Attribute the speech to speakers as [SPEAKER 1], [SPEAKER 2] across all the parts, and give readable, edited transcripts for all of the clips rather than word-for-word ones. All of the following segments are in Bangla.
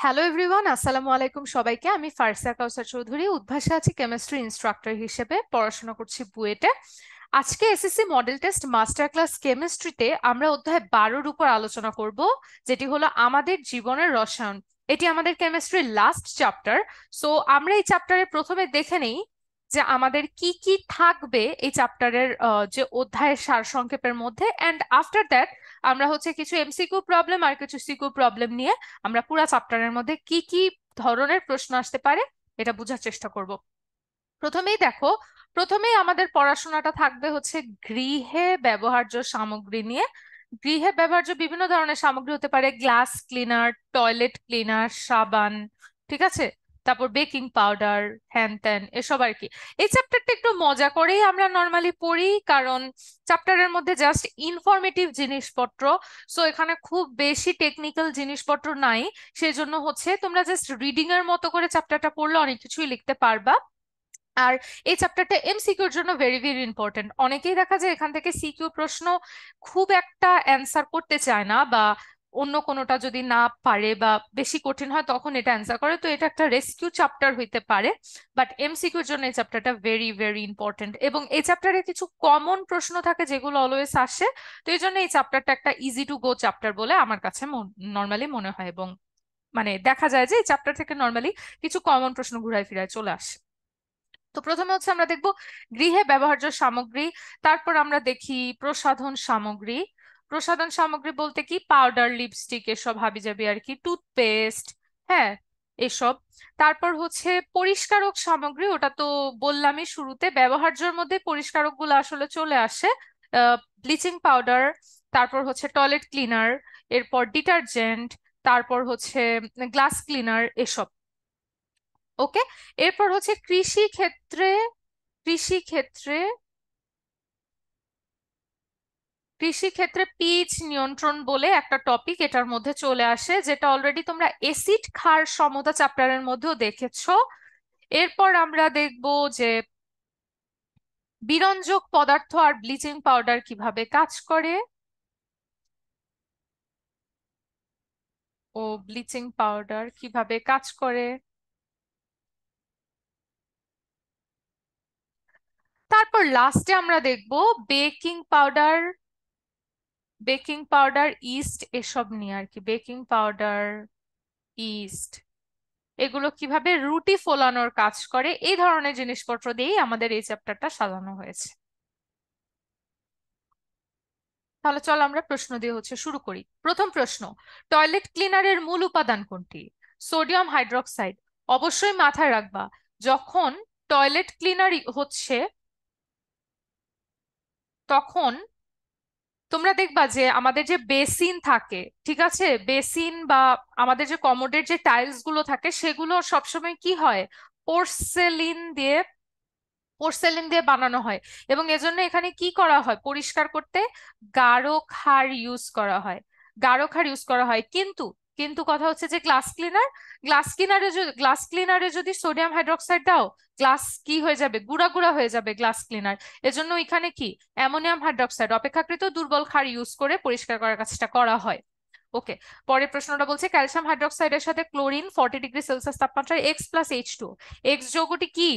[SPEAKER 1] হ্যালো এভরিওয়ান, আসসালামু আলাইকুম সবাইকে। আমি ফারসা কাউসার চৌধুরী, উদ্ভাসে আছি কেমিস্ট্রি ইনস্ট্রাক্টর হিসেবে, পড়াশোনা করছি বুয়েটে। আজকে SSC model test master class কেমিস্ট্রিতে আমরা অধ্যায় 12-র উপর আলোচনা করব, যেটি হলো আমাদের জীবনের রসায়ন। এটি আমাদের কেমিস্ট্রির লাস্ট চ্যাপ্টার। সো আমরা এই চ্যাপ্টারে প্রথমে দেখে নেই যে আমাদের কি কি থাকবে এই চ্যাপ্টারের যে অধ্যায়ের সারসংক্ষেপের মধ্যে, অ্যান্ড আফটার দ্যাট আমরা হচ্ছে কিছু এমসিকিউ প্রবলেম আর কিছু সিকিউ প্রবলেম নিয়ে আমরা পুরা চ্যাপ্টারের মধ্যে কি কি ধরনের প্রশ্ন আসতে পারে এটা বোঝার চেষ্টা করব। প্রথমেই দেখো, প্রথমেই আমাদের পড়াশোনাটা থাকবে হচ্ছে গৃহে ব্যবহার্য সামগ্রী নিয়ে। গৃহে ব্যবহার্য বিভিন্ন ধরনের সামগ্রী হতে পারে, গ্লাস ক্লিনার, টয়লেট ক্লিনার, সাবান, ঠিক আছে, তারপর বেকিং পাউডার, হ্যান ত্যান, এসব আর কি। এই চ্যাপ্টারটা একটু মজা করেই আমরা নর্মালি পড়ি, কারণ চ্যাপ্টারের মধ্যে জাস্ট ইনফরমেটিভ জিনিসপত্র, সো এখানে খুব বেশি টেকনিক্যাল জিনিসপত্র নাই। সেই জন্য হচ্ছে তোমরা জাস্ট রিডিং এর মতো করে চ্যাপ্টারটা পড়লে অনেক কিছুই লিখতে পারবা। আর এই চ্যাপ্টারটা এমসিকিউর জন্য ভেরি ভেরি ইম্পর্টেন্ট। অনেকেই দেখা যায় এখান থেকে সিকিউ প্রশ্ন খুব একটা অ্যান্সার করতে চায় না, বা অন্য কোনোটা যদি না পারে বা বেশি কঠিন হয় তখন এটা অ্যান্সার করে, তো এটা একটা রেস্কিউ চ্যাপ্টার হইতে পারে। বাট এমসিকিউর জন্য এই চ্যাপ্টারটা ভেরি ভেরি ইম্পর্টেন্ট, এবং এই চ্যাপ্টারে কিছু কমন প্রশ্ন থাকে যেগুলো অলওয়েজ আসে। তো এই জন্য এই চ্যাপ্টারটা একটা ইজি টু গো চ্যাপ্টার বলে আমার কাছে নর্মালি মনে হয়, এবং মানে দেখা যায় যে এই চ্যাপ্টার থেকে নর্মালি কিছু কমন প্রশ্ন ঘুরায় ফিরায় চলে আসে। তো প্রথমে হচ্ছে আমরা দেখব গৃহে ব্যবহার্য সামগ্রী, তারপর আমরা দেখি প্রসাধন সামগ্রী। প্রসাধন সামগ্রী বলতে কি, পাউডার, লিপস্টিক, এসব হাবিজাবি আর কি, টুথপেস্ট, হ্যাঁ, এসব। তারপর হচ্ছে পরিষ্কারক সামগ্রী, ওটা তো বললামই শুরুতে, ব্যবহার্যের মধ্যে পরিষ্কারক গুলো আসলে চলে আসে, ব্লিচিং পাউডার, তারপর হচ্ছে টয়লেট ক্লিনার, এরপর ডিটারজেন্ট, তারপর হচ্ছে গ্লাস ক্লিনার, এসব। ওকে, এরপর হচ্ছে কৃষি ক্ষেত্রে কৃষি ক্ষেত্রে পিএইচ নিয়ন্ত্রণ বলে একটা টপিক এটার মধ্যে চলে আসে, যেটা অলরেডি তোমরা এসিড ক্ষার সমতা চ্যাপ্টারের মধ্যেও দেখেছো। এরপর আমরা দেখব যে বিরঞ্জক পদার্থ আর ব্লিচিং পাউডার কিভাবে কাজ করে, ও ব্লিচিং পাউডার কিভাবে কাজ করে। তারপর লাস্টে আমরা দেখব বেকিং পাউডার, ইস্ট, এসব নিয়ে আর কি। বেকিং পাউডার, ইস্ট, এগুলো কিভাবে রুটি ফোলানোর কাজ করে, এই ধরনের জিনিসপত্র দিয়েই আমাদের এই চ্যাপ্টারটা সাজানো হয়েছে। তাহলে চলো আমরা প্রশ্ন দিয়ে হচ্ছে শুরু করি। প্রথম প্রশ্ন, টয়লেট ক্লিনারের মূল উপাদান কোনটি? Sodium hydroxide. অবশ্যই মাথায় রাখবা, যখন টয়লেট ক্লিনার হচ্ছে তখন তোমরা দেখবা যে আমাদের যে বেসিন থাকে, ঠিক আছে, বেসিন বা আমাদের যে কমোডের যে টাইলস গুলো থাকে সেগুলো সবসময় কি হয়, পোর্সেলিন দিয়ে বানানো হয়। এবং এজন্য এখানে কি করা হয়, পরিষ্কার করতে গাঢ় ক্ষার ইউজ করা হয়। কিন্তু কিন্তু কথা হচ্ছে যে গ্লাস ক্লিনারে যদি সোডিয়াম হাইড্রক্সাইড দাও, গ্লাস কি হয়ে যাবে, গুঁড়া গুঁড়া হয়ে যাবে গ্লাস ক্লিনার। এজন্য এখানে কি, অ্যামোনিয়াম হাইড্রক্সাইড অপেক্ষাকৃত দুর্বল ক্ষার ইউজ করে পরিষ্কার করার কাজটা করা হয়। ওকে, পরের প্রশ্নটা বলছে ক্যালসিয়াম হাইড্রক্সাইডের সাথে ক্লোরিন 40 ডিগ্রি সেলসিয়াস তাপমাত্রায় X+H2, এক্স যৌগটি কি?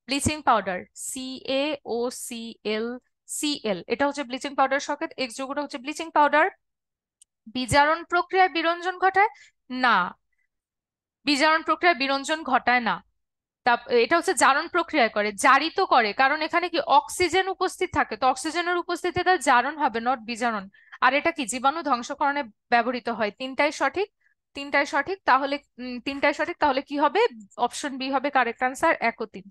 [SPEAKER 1] ব্লিচিং পাউডার, CaOCl, এটা হচ্ছে ব্লিচিং পাউডার সংকেত, এক্স যৌগটা হচ্ছে ব্লিচিং পাউডার। বিজারণ প্রক্রিয়ায় বিরঞ্জন ঘটায় না, বিজারণ প্রক্রিয়ায় বিরঞ্জন ঘটায় না। তা এটা হচ্ছে জারণ প্রক্রিয়া করে, জারিত করে, কারণ এখানে কি অক্সিজেন উপস্থিত থাকে, তো অক্সিজেনের উপস্থিতিতে জারণ হবে, নট বিজারণ। আর এটা কি জীবাণু ধ্বংসকরণে ব্যবহৃত হয়। তিনটাই সঠিক, তিনটাই সঠিক, তাহলে তিনটাই সঠিক, তাহলে কি হবে, অপশন বি হবে কারেক্ট আনসার, 1 ও 3।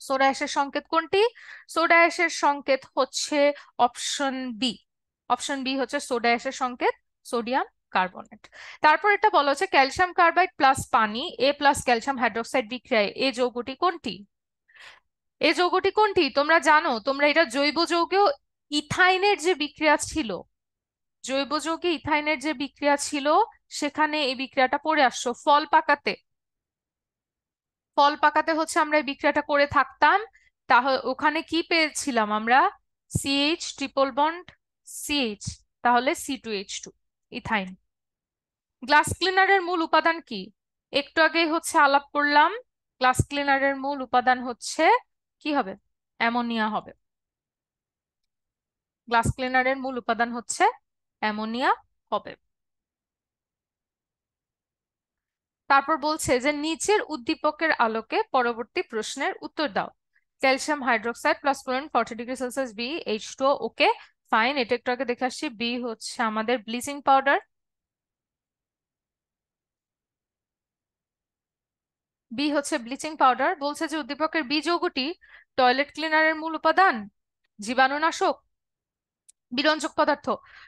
[SPEAKER 1] সোডা অ্যাশের সংকেত কোনটি? সোডা অ্যাশের সংকেত হচ্ছে অপশন বি। অপশন বি হচ্ছে সোডা অ্যাশের সংকেত, সোডিয়াম কার্বনেট। তারপর এটা বলা হচ্ছে ক্যালসিয়াম কার্বাইড প্লাস পানি, প্লাস ক্যালসিয়াম হাইড্রোক্সাইড বিক্রিয়ায় যৌগটি কোনটি? যৌগটি কোনটি তোমরা জানো, তোমরা এটা জৈব যৌগেও ইথাইনের যে বিক্রিয়া ছিল, জৈব যৌগে ইথাইনের যে বিক্রিয়া ছিল, সেখানে এই বিক্রিয়াটা পড়ে আসছো ফল পাকাতে। ফল পাকাতে হচ্ছে আমরা এই বিক্রিয়াটা করে থাকতাম। তাহলে ওখানে কি পেয়েছিলাম আমরা, CH ট্রিপল বন্ড CH, তাহলে C2H2, ইথাইন। গ্লাস ক্লিনারের মূল উপাদান কি? একটু আগেই হচ্ছে আলাপ করলাম, গ্লাস ক্লিনারের মূল উপাদান হচ্ছে কি হবে? অ্যামোনিয়া হবে। গ্লাস ক্লিনারের মূল উপাদান হচ্ছে অ্যামোনিয়া হবে। তারপর বলছে যে নিচের উদ্দীপকের আলোকে পরবর্তী প্রশ্নের উত্তর দাও। Calcium hydroxide plus chlorine 40°C B H2O। Okay fine, এটা একটু আগে দেখে আসছি। বি হচ্ছে আমাদের ব্লিচিং পাউডার। বি হচ্ছে ব্লিচিং পাউডার। বলছে যে উদ্দীপকের বি যৌগটি টয়লেট ক্লিনারের মূল উপাদান, জীবাণুনাশক, বিরঞ্জক পদার্থ।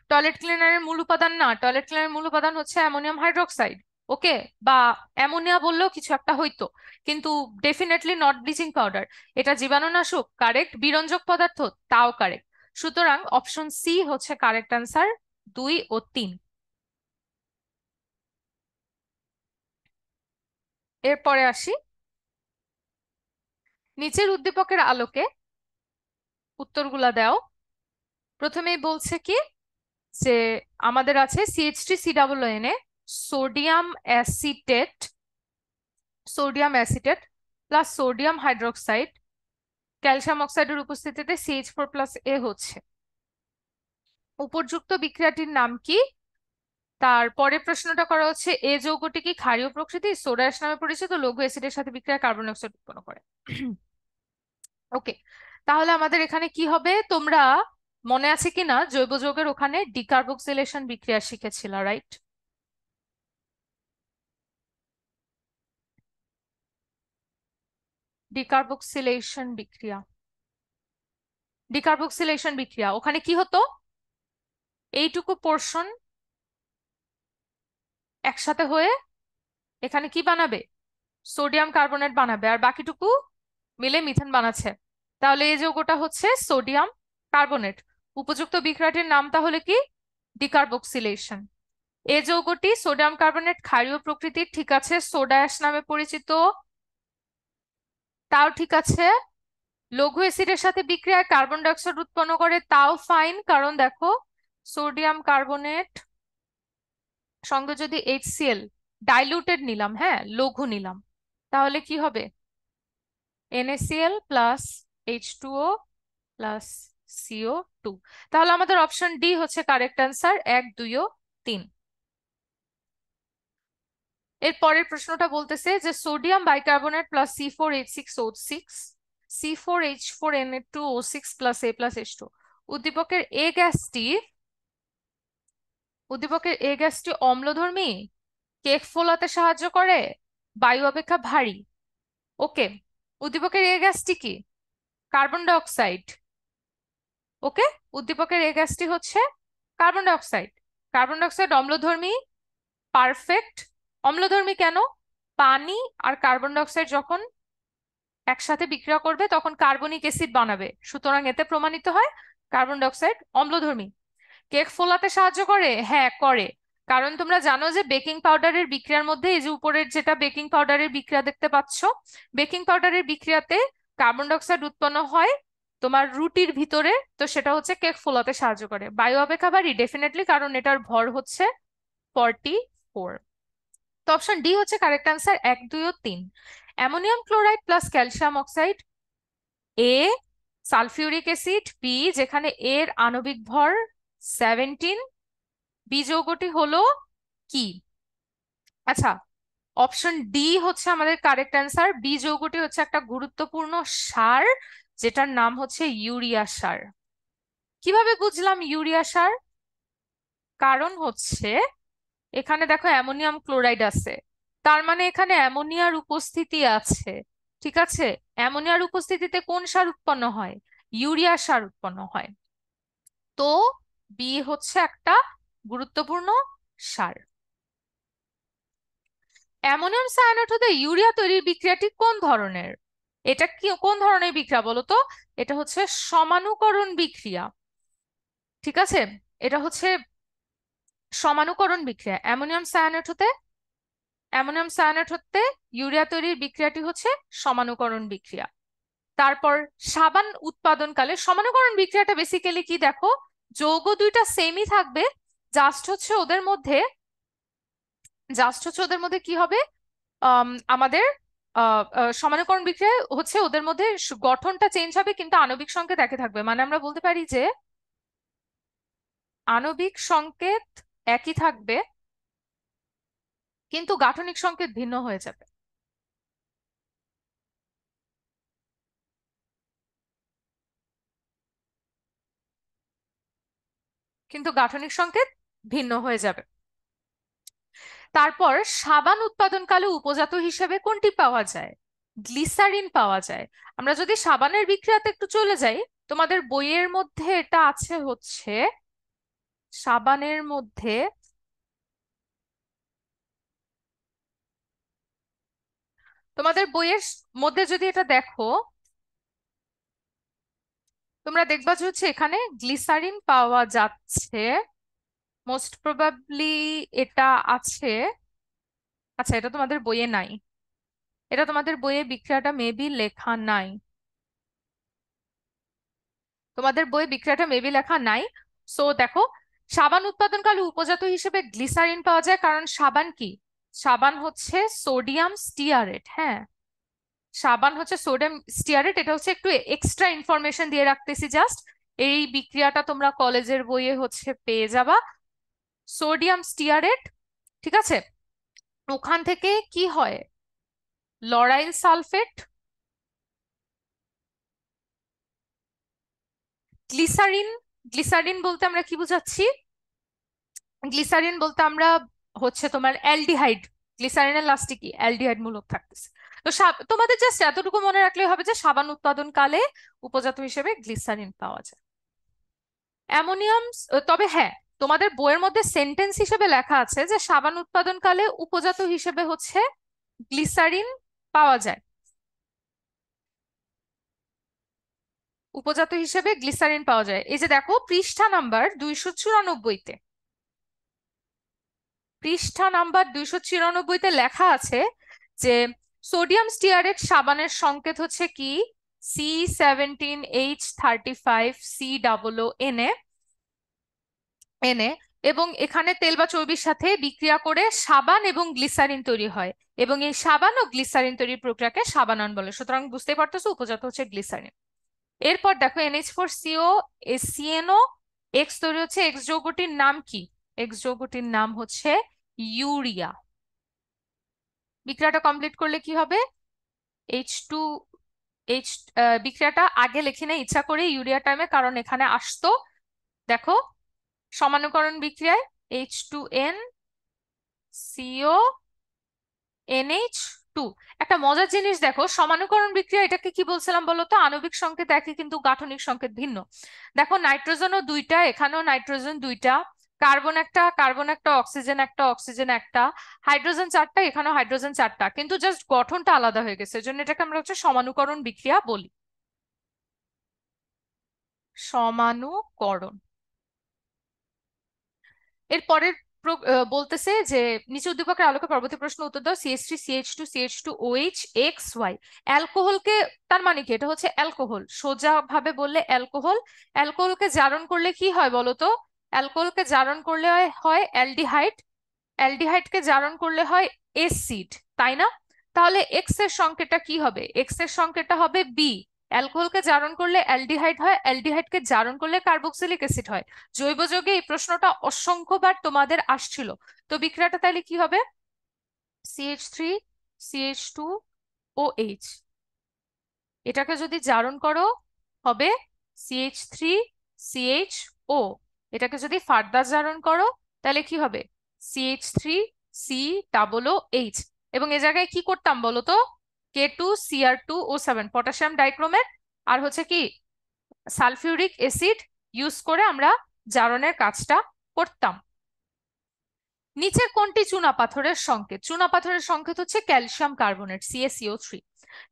[SPEAKER 1] টয়লেট ক্লিনারের মূল উপাদান না, টয়লেট ক্লিনারের মূল উপাদান হচ্ছে অ্যামোনিয়াম হাইড্রোক্সাইড। ওকে, বা অ্যামোনিয়া বললেও কিছু একটা হইতো, কিন্তু ডেফিনেটলি নট ব্লিচিং পাউডার। এটা জীবাণুনাশক, কারেক্ট। বিরঞ্জক পদার্থ, তাও কারেক্ট। সুতরাং অপশন সি হচ্ছে কারেক্ট আনসার, 2 ও 3। এরপরে আসি, নিচের উদ্দীপকের আলোকে উত্তরগুলা দাও। প্রথমেই বলছে কি যে আমাদের আছে CH3COO sodium acetate, sodium acetate plus sodium hydroxide, calcium অক্সাইডের উপস্থিতিতে CH4+A হচ্ছে। উপযুক্ত বিক্রিয়াটির নাম কি? তারপরে প্রশ্নটা করা হচ্ছে এ যৌগটি কি ক্ষারীয় প্রকৃতি, সোডা অ্যাশ নামে পরিচিত, লঘু অ্যাসিডের সাথে বিক্রিয়ায় কার্বন ডাই অক্সাইড উৎপন্ন করে। ওকে, তাহলে আমাদের এখানে কি হবে? তোমরা মনে আছে কিনা জৈব যৌগের ওখানে ডিকার্বক্সিলেশন বিক্রিয়া শিখেছিল, রাইট? ডিকার্বক্সিলেশন বিক্রিয়া, ডিকার্বক্সিলেশন বিক্রিয়া ওখানে কি হতো? এইটুকু পোর্শন একসাথে হয়ে এখানে কি বানাবে? সোডিয়াম কার্বনেট বানাবে, আর বাকিটুকু মিলে মিথেন বানাচ্ছে। তাহলে এই যৌগটা হচ্ছে সোডিয়াম কার্বনেট। উপযুক্ত বিক্রিয়াটির নাম তাহলে কি? ডিকার্বক্সিলেশন। এই যৌগটি সোডিয়াম কার্বনেট ক্ষারীয় প্রকৃতির, ঠিক আছে, সোডা অ্যাশ নামে পরিচিত, তাও ঠিক আছে। লঘু অ্যাসিডের সাথে বিক্রিয়ায় কার্বন ডাই অক্সাইড উৎপন্ন করে, তাও ফাইন, কারণ দেখো সোডিয়াম কার্বনেট সঙ্গে যদি HCl ডাইলুটেড নিলাম, হ্যাঁ লঘু নিলাম, তাহলে কি হবে? NaCl plus H2O plus CO2। তাহলে আমাদের অপশন ডি হচ্ছে কারেক্ট অ্যান্সার, 1, 2 ও 3। এর পরের প্রশ্নটা বলতেছে যে sodium bicarbonate plus C4H6O6, C4H4Na2O6 plus A+H2, উদ্দীপকের এ গ্যাসটি, উদ্দীপকের এ গ্যাসটি অম্লধর্মী, কেক ফোলাতে সাহায্য করে, বায়ু অপেক্ষা ভারী। ওকে, উদ্দীপকের এ গ্যাসটি কি? Carbon die oxide. ওকে, উদ্দীপকের এ গ্যাসটি হচ্ছে carbon die oxide. Carbon die oxide অম্লধর্মী, পারফেক্ট। অম্লধর্মী কেন? পানি আর কার্বন ডাই অক্সাইড যখন একসাথে বিক্রিয়া করবে তখন কার্বনিক অ্যাসিড বানাবে, সুতরাং এতে প্রমাণিত হয় কার্বন ডাই অক্সাইড অম্লধর্মী। কেক ফোলাতে সাহায্য করে, হ্যাঁ করে। কারণ তোমরা জানো যে বেকিং পাউডারের বিক্রিয়ার মধ্যে এই যে উপরের যেটা বেকিং পাউডারের বিক্রিয়া দেখতে পাচ্ছ, বেকিং পাউডারের বিক্রিয়াতে কার্বন ডাই অক্সাইড উৎপন্ন হয় তোমার রুটির ভিতরে, তো সেটা হচ্ছে কেক ফোলাতে সাহায্য করে। বায়ু অপেক্ষা ভারী, ডেফিনেটলি, কারণ এটার ভর হচ্ছে 44। তো অপশন ডি হচ্ছে কারেক্ট আনসার, 1, 2 ও 3। Ammonium chloride plus calcium oxide, A sulphuric acid, B যেখানে এর আণবিক ভর 17, বি যৌগটি হলো কি? আচ্ছা, অপশন ডি হচ্ছে আমাদের কারেক্ট অ্যান্সার। বি যৌগটি হচ্ছে একটা গুরুত্বপূর্ণ সার, যেটার নাম হচ্ছে ইউরিয়া সার। কিভাবে বুঝলাম ইউরিয়া সার? কারণ হচ্ছে এখানে দেখো অ্যামোনিয়াম ক্লোরাইড আছে, তার মানে এখানে অ্যামোনিয়ার উপস্থিতি আছে। ঠিক আছে, অ্যামোনিয়ার উপস্থিতিতে কোন সার উৎপন্ন হয়? ইউরিয়া সার উৎপন্ন হয়। তো বি হচ্ছে একটা গুরুত্বপূর্ণ সার। অ্যামোনিয়াম সায়ানেট হতে ইউরিয়া তৈরির বিক্রিয়াটি কোন ধরনের? এটা কি কোন ধরনের বিক্রিয়া বলো তো? এটা হচ্ছে সমানুকরণ বিক্রিয়া। ঠিক আছে, এটা হচ্ছে সমানুকরণ বিক্রিয়া। অ্যামোনিয়াম সায়ানেট হতে ইউরিয়া তৈরির বিক্রিয়াটি হচ্ছে সমানুকরণ বিক্রিয়া। তারপর সাবান উৎপাদনকালে সমানুকরণ বিক্রিয়াটা বেসিক্যালি কি দেখো, যৌগ দুইটা সেমই থাকবে, জাস্ট হচ্ছে ওদের মধ্যে জাস্ট হচ্ছে ওদের মধ্যে কি হবে, আমাদের সমানুকরণ বিক্রিয়া হচ্ছে ওদের মধ্যে গঠনটা চেঞ্জ হবে কিন্তু আণবিক সংকেত একই থাকবে, মানে আমরা বলতে পারি যে আণবিক সংকেত একই থাকবে কিন্তু গাঠনিক সংকেত ভিন্ন হয়ে যাবে। কিন্তু গাঠনিক সংকেত ভিন্ন হয়ে যাবে। তারপর সাবান উৎপাদনকালে উপজাত হিসেবে কোনটি পাওয়া যায়? গ্লিসারিন পাওয়া যায়। আমরা যদি সাবানের বিক্রিয়াতে একটু চলে যাই, তোমাদের বইয়ের মধ্যে এটা আছে হচ্ছে সাবানের মধ্যে, তোমাদের বইয়ের মধ্যে যদি এটা দেখো, তোমরা দেখবা যে হচ্ছে এখানে গ্লিসারিন পাওয়া যাচ্ছে, মোস্ট প্রবাবলি এটা আছে। আচ্ছা, এটা তোমাদের বইয়ে নাই, এটা তোমাদের বইয়ে বিক্রিয়াটা মেবি লেখা নাই, তোমাদের বইয়ে বিক্রিয়াটা মেবি লেখা নাই। সো দেখো, সাবান উৎপাদনকালে উপজাত হিসেবে গ্লিসারিন পাওয়া যায় কারণ সাবান কি, সাবান হচ্ছে সোডিয়াম স্টিয়ারেট। হ্যাঁ, সাবান হচ্ছে সোডিয়াম স্টিয়ারেট, এটা হচ্ছে একটু এক্সট্রা ইনফরমেশন দিয়ে রাখতেছি জাস্ট। এই বিক্রিয়াটা তোমরা কলেজের বইয়ে হচ্ছে পেয়ে যাবা, সোডিয়াম স্টিয়ারেট। ঠিক আছে, ওখান থেকে কি হয়, লরাইল সালফেট, গ্লিসারিন। গ্লিসারিন বলতে আমরা কি বুঝাচ্ছি, গ্লিসারিন বলতে আমরা হচ্ছে তোমার অ্যালডিহাইড, গ্লিসারিনের লাস্টে কি অ্যালডিহাইড মূলক থাকতেছে। তো তোমাদের জাস্ট এতটুকু মনে রাখলেই হবে যে সাবান উৎপাদনকালে উপজাত হিসেবে গ্লিসারিন পাওয়া যায়। অ্যামোনিয়াম, তবে হ্যাঁ, তোমাদের বইয়ের মধ্যে সেন্টেন্স হিসেবে লেখা আছে যে সাবান উৎপাদনকালে উপজাত হিসেবে হচ্ছে গ্লিসারিন পাওয়া যায়, উপজাত হিসেবে গ্লিসারিন পাওয়া যায়। এই যে দেখো পৃষ্ঠা নাম্বার 294তে, পৃষ্ঠা নাম্বার 294তে লেখা আছে যে সোডিয়াম স্টিয়ারেট সাবানের সংকেত হচ্ছে কি, C17H35COO এনে, এবং এখানে তেল বা চর্বির সাথে বিক্রিয়া করে সাবান এবং গ্লিসারিন তৈরি হয়, এবং এই সাবান ও গ্লিসারিন তৈরির প্রক্রিয়াকে সাবানয়ন বলে। সুতরাং বুঝতে পারতেছো উপজাত হচ্ছে গ্লিসারিন। এরপর দেখো NH4CO CNO এক্স তৈরি হচ্ছে, এক্স যৌগটির নাম কি, এক্স যৌগটির নাম হচ্ছে ইউরিয়া। বিক্রিয়াটা কমপ্লিট করলে কি হবে, H2 H, বিক্রিয়াটা আগে লিখি না ইচ্ছা করে ইউরিয়া টাইমে কারণ এখানে আসতো। দেখো সমানুকরণ বিক্রিয়ায় H2N CO NH2। একটা মজার জিনিস দেখো, সমানুকরণ বিক্রিয়া এটাকে কি বলছিলাম বলো তো, আণবিক সংকেত একই কিন্তু গাঠনিক সংকেত ভিন্ন। দেখো নাইট্রোজেনও দুইটা, এখানেও নাইট্রোজেন দুইটা, কার্বন একটা, কার্বন একটা, অক্সিজেন একটা, অক্সিজেন একটা, হাইড্রোজেন চারটা, এখানেও হাইড্রোজেন চারটা, কিন্তু জাস্ট গঠনটা আলাদা হয়ে গেছে, এজন্য এটাকে আমরা হচ্ছে সমানুকরণ বিক্রিয়া বলি। সমানুকরণ। এর পরের বলতেছে যে নিচে উদ্দীপকের আলোকে পরবর্তী প্রশ্ন উত্তর দাও, CH3CH2CH2OH অ্যালকোহলকে, তার মানে কি, এটা হচ্ছে অ্যালকোহল, সোজা ভাবে বললে অ্যালকোহল। অ্যালকোহলকে জারণ করলে কি হয় বলো তো, অ্যালকোহলকে জারণ করলে হয় অ্যালডিহাইড, অ্যালডিহাইডকে জারণ করলে হয় এসিড, তাই না? তাহলে এক্স এর সংকেতটা কি হবে, এক্স এর সংকেতটা হবে বি। অ্যালকোহলকে জারণ করলে অ্যালডিহাইড হয়, অ্যালডিহাইডকে জারণ করলে কার্বক্সিলিক অ্যাসিড হয়। জৈব যৌগে এই প্রশ্নটা অসংখ্যবার তোমাদের আসছিল। তো বিক্রিয়াটা তাহলে কি হবে, CH3CH2OH, এটাকে যদি জারণ করো হবে CH3CHO, এটাকে যদি ফার্দার জারণ করো তাহলে কি হবে, CH3COOH। এবং এ জায়গায় কি করতাম বলো তো, K2Cr2O7 পটাশিয়াম ডাইক্রোমেট আর হচ্ছে কি সালফিউরিক অ্যাসিড ইউজ করে আমরা জারণের কাজটা করতাম। নিচের কোনটি চুনাপাথরের সংকেত, চুনাপাথরের সংকেত হচ্ছে ক্যালসিয়াম কার্বনেট CaCO3।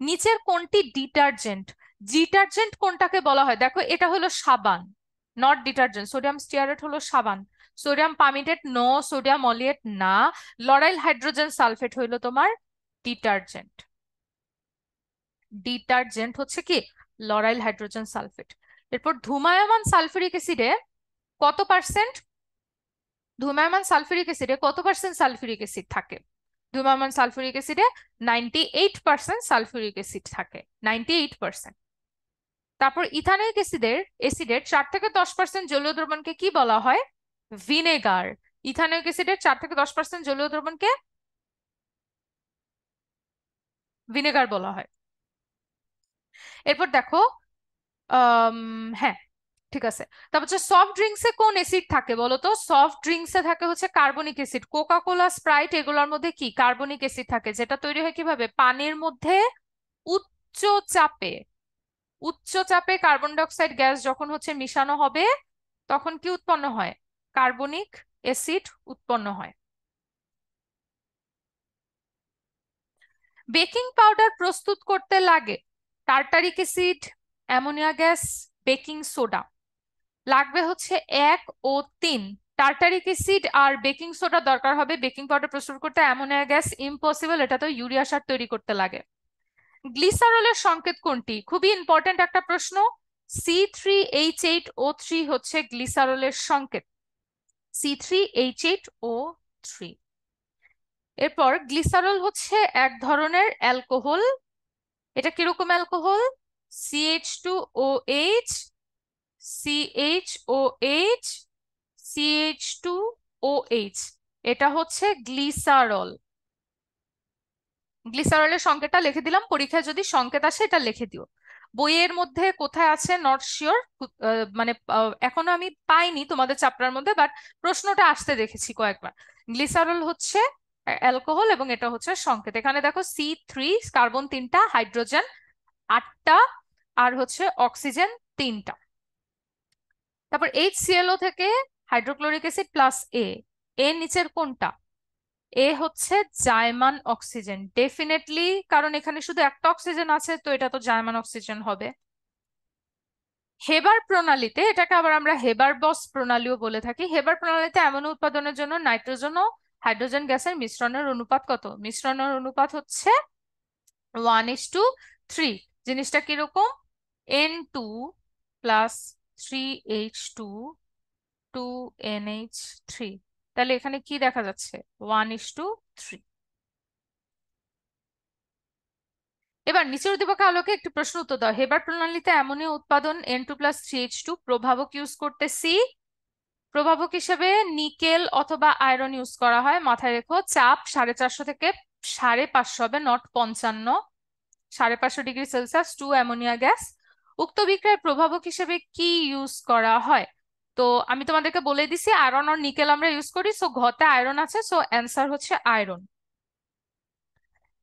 [SPEAKER 1] নিচের কোনটি ডিটারজেন্ট, ডিটারজেন্ট কোনটাকে বলা হয়, দেখো এটা হলো সাবান, নট ডিটারজেন্ট। সোডিয়াম স্টিয়ারেট হলো সাবান, সোডিয়াম পামিটেট নো, সোডিয়াম অলিয়েট না, লরাইল হাইড্রোজেন সালফেট হইলো তোমার ডিটারজেন্ট। ডিটারজেন্ট হচ্ছে কি লরাইল হাইড্রোজেন সালফেট। এরপর ধূমায়মান সালফিউরিক অ্যাসিডে কত পার্সেন্ট ধূমায়মান সালফিউরিক অ্যাসিডে কত পার্সেন্ট সালফিউরিক অ্যাসিড থাকে? ধূমায়মান সালফিউরিক অ্যাসিডে 98% সালফিউরিক অ্যাসিড থাকে, 98%। তারপর ইথানোয়িক অ্যাসিডের 4 থেকে 10% জলীয় দ্রবণকে কি বলা হয়? ভিনেগার। ইথানোয়িক অ্যাসিডের 4 থেকে 10% জলীয় দ্রবণকে ভিনেগার বলা হয়। এরপর দেখো, হ্যাঁ ঠিক আছে। তারপর হচ্ছে সফট ড্রিঙ্কসে কোন অ্যাসিড থাকে বলো তো? সফট ড্রিঙ্কসে থাকে হচ্ছে carbonic acid. Coca Cola, Sprite এগুলোর মধ্যে কি কার্বনিক অ্যাসিড থাকে, যেটা তৈরি হয় কিভাবে? পানির মধ্যে উচ্চ চাপে। উচ্চ চাপে কার্বন ডাইঅক্সাইড গ্যাস যখন হচ্ছে মিশানো হবে, তখন কি উৎপন্ন হয়? কার্বনিক অ্যাসিড উৎপন্ন হয়। বেকিং পাউডার প্রস্তুত করতে লাগে tartaric acid, ammonia gas, baking soda. লাগবে হচ্ছে 1 ও 3। টার্টারিক অ্যাসিড আর বেকিং সোডা দরকার হবে বেকিং পাউডার প্রস্তুত করতে। অ্যামোনিয়া গ্যাস ইম্পসিবল, এটা তো ইউরিয়া সার তৈরি করতে লাগে। গ্লিসারলের সংকেত কোনটি? খুবই ইম্পর্টেন্ট একটা প্রশ্ন। C3H8O3 হচ্ছে গ্লিসারলের সংকেত, C3H8O3। এরপর গ্লিসারল হচ্ছে এক ধরনের অ্যালকোহল। এটা কিরকম অ্যালকোহল? CH2OH, CHOH, CH2OH। এটা হচ্ছে গ্লিসারল। গ্লিসারলের সংকেতটা লিখে দিলাম, পরীক্ষায় যদি সংকেত আসে এটা লিখে দিও। বইয়ের মধ্যে কোথায় আছে নট শিওর, মানে এখনো আমি পাইনি তোমাদের চ্যাপ্টার মধ্যে, বাট প্রশ্নটা আসতে দেখেছি কয়েকবার। গ্লিসারল হচ্ছে অ্যালকোহল এবং এটা হচ্ছে সংকেত। এখানে দেখো C3, কার্বন 3টা, হাইড্রোজেন 8টা, আর হচ্ছে অক্সিজেন 3টা। তারপর HClO থেকে হাইড্রোক্লোরিক অ্যাসিড প্লাস এর নিচের কোনটা? এ হচ্ছে জাইমান অক্সিজেন ডেফিনেটলি, কারণ এখানে শুধু একটা অক্সিজেন আছে, তো এটা তো জাইমান অক্সিজেন হবে। হেবার প্রণালীতে, এটাকে আবার আমরা হেবার বস প্রণালীও বলে থাকি, হেবার প্রণালীতে অ্যামোনিয়া উৎপাদনের জন্য নাইট্রোজেন ও হাইড্রোজেন গ্যাসের মিশ্রণের অনুপাত কত? মিশ্রণের অনুপাত হচ্ছে 1:3। জিনিসটা কিরকম? N2 plus 3H2 2NH3। তাহলে এখানে কি দেখা যাচ্ছে? 1:3। এবার নিচের উদ্দীপকের আলোকে একটি প্রশ্ন উত্তর দাও। হেবার প্রণালীতে অ্যামোনিয়া উৎপাদন N2+3H2 প্রভাবক ইউজ করতেছি। প্রভাবক হিসেবে নিকেল অথবা আয়রন ইউজ করা হয়। মাথায় রেখো চাপ 450 থেকে 550 হবে, নট 55। 550°C 2 ammonia gas. উক্ত বিক্রিয়ার প্রভাবক হিসেবে কি ইউজ করা হয়? তো আমি তোমাদেরকে বলে দিছি আয়রন আর নিকেল আমরা ইউজ করি, সো ঘতে আয়রন আছে, সো অ্যান্সার হচ্ছে আয়রন।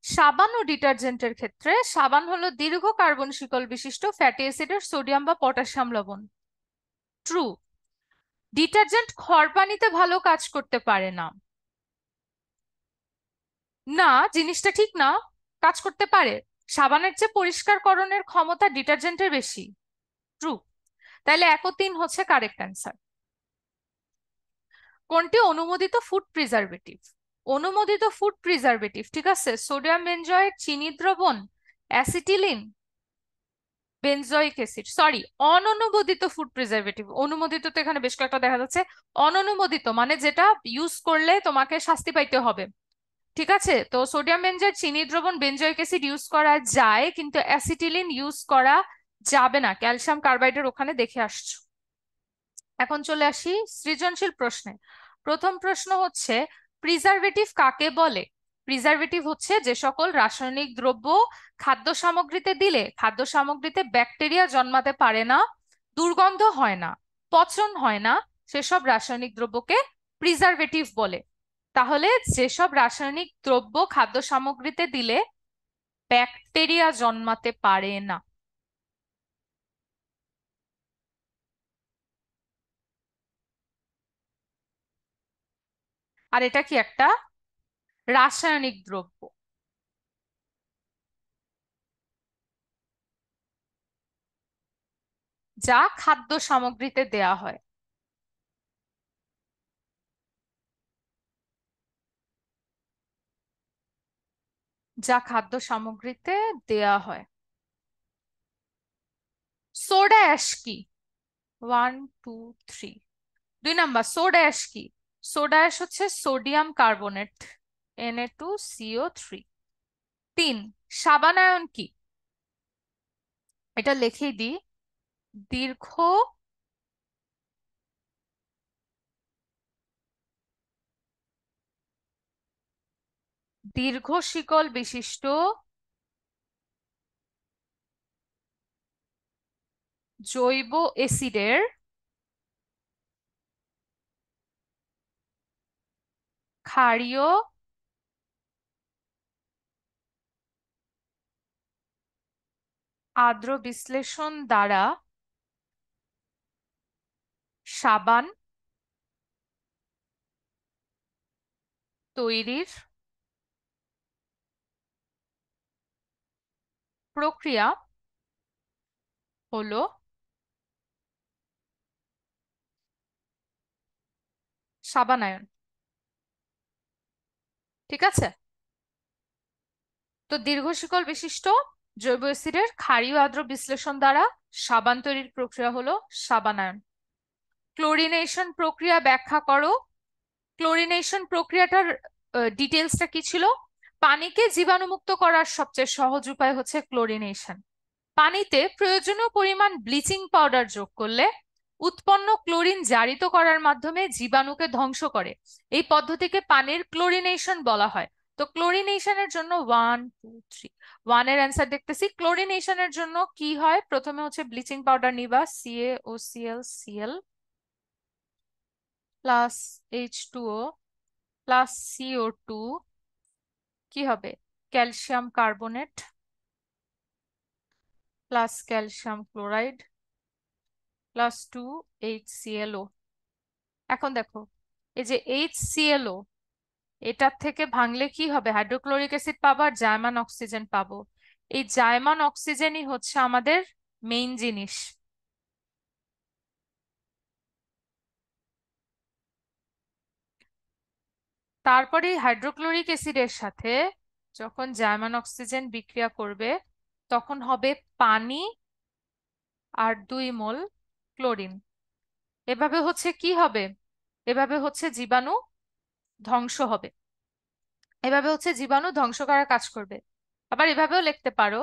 [SPEAKER 1] সাবান ও ডিটারজেন্টের ক্ষেত্রে সাবান হলো দীর্ঘ কার্বন শিকল বিশিষ্ট ফ্যাটি অ্যাসিডের সোডিয়াম বা পটাশিয়াম লবণ। ট্রু। ডিটারজেন্ট খড় পানিতে ভালো কাজ করতে পারে না। না, জিনিসটা ঠিক না, কাজ করতে পারে। সাবানের চেয়ে পরিষ্কারকরণের ক্ষমতা ডিটারজেন্টের বেশি। ট্রু। তাহলে 1 ও 3 হচ্ছে কারেক্ট অ্যান্সার। কোনটি অনুমোদিত ফুড প্রিজারভেটিভ? অনুমোদিত ফুড প্রিজারভেটিভ, ঠিক আছে, সোডিয়াম বেনজয়েট, চিনি দ্রবণ, অ্যাসিটিলিন, বেনজয়িক অ্যাসিড। সরি, অননুমোদিত ফুড প্রিজারভেটিভ। অনুমোদিত তো এখানে বেশ কয়েকটা দেখা যাচ্ছে, অননুমোদিত মানে যেটা ইউজ করলে তোমাকে শাস্তি পাইতে হবে। ঠিক আছে, তো সোডিয়াম বেনজয়েট, চিনি দ্রবণ, বেনজয়িক অ্যাসিড ইউজ করা যায়, কিন্তু অ্যাসিটিলিন ইউজ করা যাবে না, ক্যালসিয়াম কার্বাইডের ওখানে দেখে আসছো। এখন চলে আসি সৃজনশীল প্রশ্নে। প্রথম প্রশ্ন হচ্ছে প্রিজারভেটিভ কাকে বলে? প্রিজারভেটিভ হচ্ছে যে সকল রাসায়নিক দ্রব্য খাদ্য সামগ্রীতে দিলে খাদ্য সামগ্রীতে ব্যাকটেরিয়া জন্মাতে পারে না, দুর্গন্ধ হয় না, পচন হয় না, সেসব রাসায়নিক দ্রব্যকে প্রিজারভেটিভ বলে। তাহলে যেসব রাসায়নিক দ্রব্য খাদ্য সামগ্রীতে দিলে ব্যাকটেরিয়া জন্মাতে পারে না। আর এটা কি একটা রাসায়নিক দ্রব্য যা খাদ্য সামগ্রীতে দেয়া হয়। যা খাদ্য সামগ্রীতে দেয়া হয়। সোডা অ্যাশ কি? 1 2 3। 2 নাম্বার, সোডা অ্যাশ কি? সোডা অ্যাশ হচ্ছে সোডিয়াম কার্বনেট, Na2CO3। 3, সাবান আয়ন কি? এটা লিখেই দিই। দীর্ঘ দীর্ঘ শিকল বিশিষ্ট জৈব অ্যাসিডের ক্ষারীয় আদ্র বিশ্লেষণ দ্বারা সাবান তৈরির প্রক্রিয়া হলো সাবানায়ন। ঠিক আছে, তো দীর্ঘ শিকল বিশিষ্ট জৈব অ্যাসিডের ক্ষারীয় আদ্র বিশ্লেষণ দ্বারা সাবান তৈরির প্রক্রিয়া হলো সাবানায়ন। ক্লোরিনেশন প্রক্রিয়া ব্যাখ্যা করো। ক্লোরিনেশন প্রক্রিয়াটার ডিটেলসটা কি ছিল? পানিকে জীবাণুমুক্ত করার সবচেয়ে সহজ উপায় হচ্ছে ক্লোরিনেশন। পানিতে প্রয়োজনীয় পরিমাণ ব্লিচিং পাউডার যোগ করলে উৎপন্ন ক্লোরিন জারিত করার মাধ্যমে জীবাণুকে ধ্বংস করে। এই পদ্ধতিকে পানির ক্লোরিনেশন বলা হয়। তো ক্লোরিনেশনের জন্য 1 2 3, 1 এর অ্যান্সার দেখতেছি। ক্লোরিনেশনের জন্য কি হয়? প্রথমে হচ্ছে ব্লিচিং পাউডার নিবা, CaOCl plus H2O plus CO2, কি হবে? Calcium carbonate plus calcium chloride plus 2HClO। এখন দেখো, এই যে HClO, এটার থেকে ভাঙলে কি হবে? হাইড্রোক্লোরিক অ্যাসিড পাবো আর জার্মান অক্সিজেন পাবো। এই জার্মান অক্সিজেনই হচ্ছে আমাদের মেইন জিনিস। তারপরে হাইড্রোক্লোরিক অ্যাসিডের সাথে যখন জার্মান অক্সিজেন বিক্রিয়া করবে তখন হবে পানি আর 2 মোল ক্লোরিন। এভাবে হচ্ছে কি হবে? এভাবে হচ্ছে জীবাণু ধ্বংস হবে। এভাবে হচ্ছে জীবাণু ধ্বংস করার কাজ করবে। আবার এভাবেও লিখতে পারো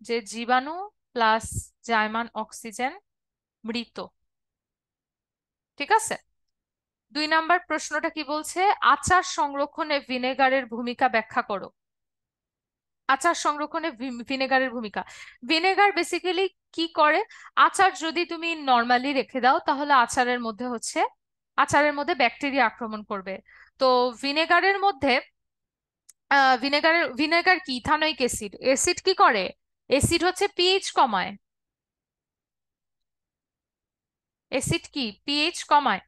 [SPEAKER 1] যে জীবাণু প্লাস জার্মান অক্সিজেন মৃত। ঠিক আছে, 2 নাম্বার প্রশ্নটা কি বলছে? আচার সংরক্ষণে ভিনেগারের ভূমিকা ব্যাখ্যা করো। আচার সংরক্ষণে ভিনেগারের ভূমিকা। ভিনেগার বেসিক্যালি কি করে? আচার যদি তুমি নর্মালি রেখে দাও তাহলে আচারের মধ্যে ব্যাকটেরিয়া আক্রমণ করবে। তো ভিনেগারের মধ্যে ভিনেগার কি? Ethanoic acid. অ্যাসিড কি করে? অ্যাসিড হচ্ছে পিএইচ কমায়। অ্যাসিড কি পিএইচ কমায়?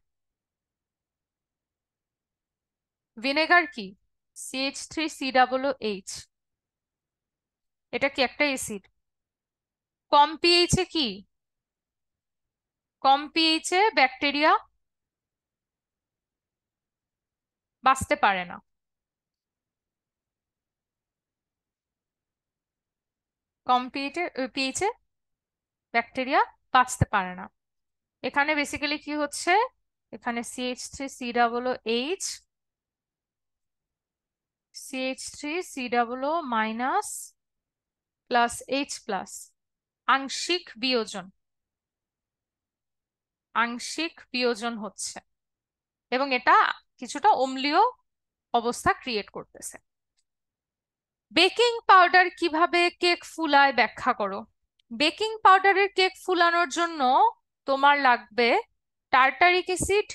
[SPEAKER 1] ভিনেগার কি? CH3COOH। এটা কি একটা অ্যাসিড? কম পিএইচে কি? কম পিএইচে ব্যাকটেরিয়া বাঁচতে পারে না। কম পিএইচে ব্যাকটেরিয়া বাঁচতে পারে না। এখানে বেসিক্যালি কি হচ্ছে? এখানে CH3COOH, CH3COO minus plus H plus, আংশিক বিয়োজন। আংশিক বিয়োজন হচ্ছে এবং এটা কিছুটা অম্লীয় অবস্থা ক্রিয়েট করতেছে। বেকিং পাউডার কিভাবে কেক ফুলায় ব্যাখ্যা করো। বেকিং পাউডারের কেক ফুলানোর জন্য তোমার লাগবে টার্টারিক অ্যাসিড,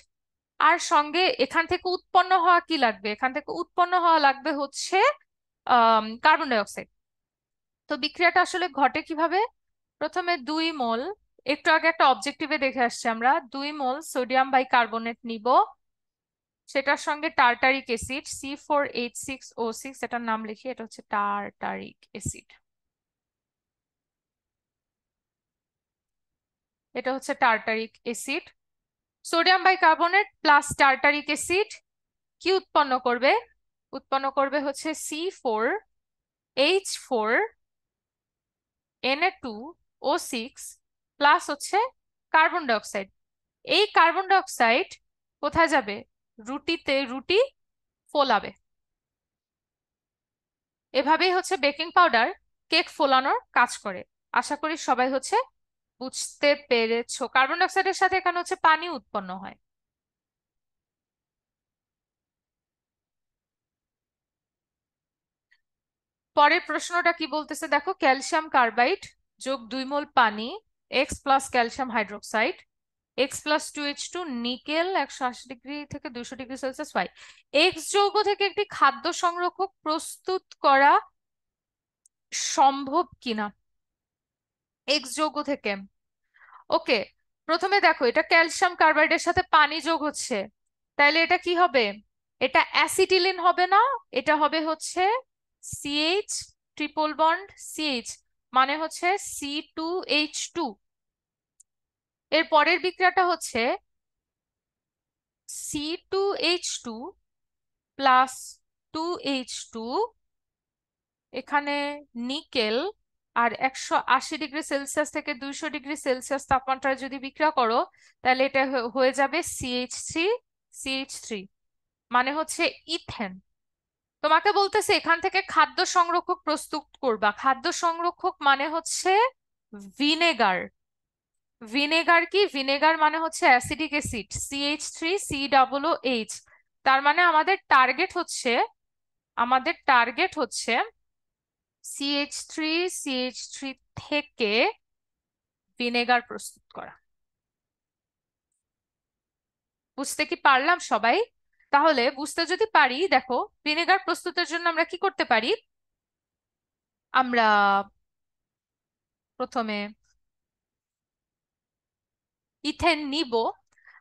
[SPEAKER 1] আর সঙ্গে এখান থেকে উৎপন্ন হওয়া কি লাগবে? এখান থেকে উৎপন্ন হওয়া লাগবে হচ্ছে কার্বন ডাই অক্সাইড। তো বিক্রিয়াটা আসলে ঘটে কিভাবে? প্রথমে 2 মোল, একটু আগে একটা অবজেক্টিভে দেখে আসছি আমরা, 2 মোল সোডিয়াম বাইকার্বনেট নিব, সেটার সঙ্গে টার্টারিক অ্যাসিড C4H6O6, এটার নাম লিখি, এটা হচ্ছে টার্টারিক অ্যাসিড। এটা হচ্ছে tartaric acid. Sodium bicarbonate plus tartaric acid কি উৎপন্ন করবে? উৎপন্ন করবে হচ্ছে C4H4Na2O6 প্লাস হচ্ছে কার্বন ডাইঅক্সাইড। এই কার্বন ডাইঅক্সাইড কোথায় যাবে? রুটিতে, রুটি ফোলাবে। এভাবেই হচ্ছে বেকিং পাউডার কেক ফোলানোর কাজ করে। আশা করি সবাই হচ্ছে বুঝতে পেরেছো। কার্বন ডাইঅক্সাইডের সাথে এখানে হচ্ছে পানি উৎপন্ন হয়। পরের প্রশ্নটা কি বলতেছে দেখো, ক্যালসিয়াম কার্বাইড যোগ 2 মোল পানি, x plus calcium hydroxide, X+2H2 nickel 180 degree থেকে 200 ডিগ্রি সেলসিয়াস পাই। এক্স যৌগ থেকে একটি খাদ্য সংরক্ষক প্রস্তুত করা সম্ভব কিনা? এক্স যৌগ থেকে, ওকে। প্রথমে দেখো, এটা ক্যালসিয়াম কার্বাইডের সাথে পানি যোগ হচ্ছে, তাইলে এটা কি হবে? এটা অ্যাসিটিলিন হবে না, এটা হবে হচ্ছে সিএইচ ট্রিপল বন্ড সিএইচ, মানে হচ্ছে C2H2। এর পরের বিক্রিয়াটা হচ্ছে C2H2 প্লাস 2H2, এখানে নিকেল, আর 180 ডিগ্রি সেলসিয়াস থেকে 200 ডিগ্রি সেলসিয়াস তাপমাত্রায় যদি বিক্রিয়া করো, তাহলে এটা হয়ে যাবে CH3, মানে হচ্ছে ইথেন। তোমাকে বলতেছে এখান থেকে খাদ্য সংরক্ষক প্রস্তুত করবা। খাদ্য সংরক্ষক মানে হচ্ছে ভিনেগার। ভিনেগার কি? ভিনেগার মানে হচ্ছে অ্যাসিডিক অ্যাসিড, CH3COOH। তার মানে আমাদের টার্গেট হচ্ছে CH3 থেকে ভিনেগার প্রস্তুত করা। বুঝতে কি পারলাম সবাই? তাহলে বুঝতে যদি পারি, দেখো ভিনেগার প্রস্তুতের জন্য আমরা কি করতে পারি? আমরা প্রথমে ইথেন নিব।